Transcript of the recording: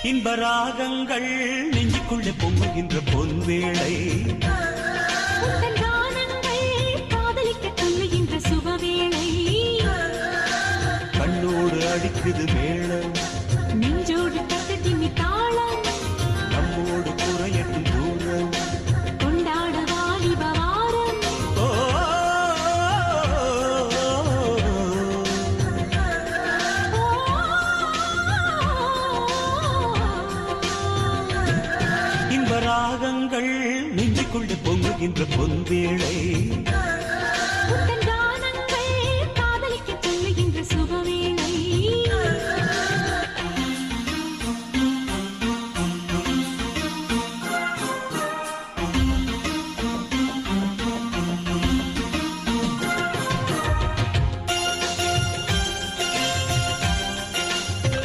இன்பராகங்கள் நெஞ்சுக்குள்ளே பொங்குகின்ற பொன்வேளை காதலிக்க சொல்லுகின்ற சுபவேளை கண்ணோடு அடிக்குது மேளம் நெஞ்சோடு தட்டு திம்மி தாளம் நம்மோடு குறையட்டும் தூரம் கொண்டாட வாலிப வாரம் இன்பராகங்கள் நெஞ்சுக்குள்ளே பொங்குகின்ற பொன்வேளை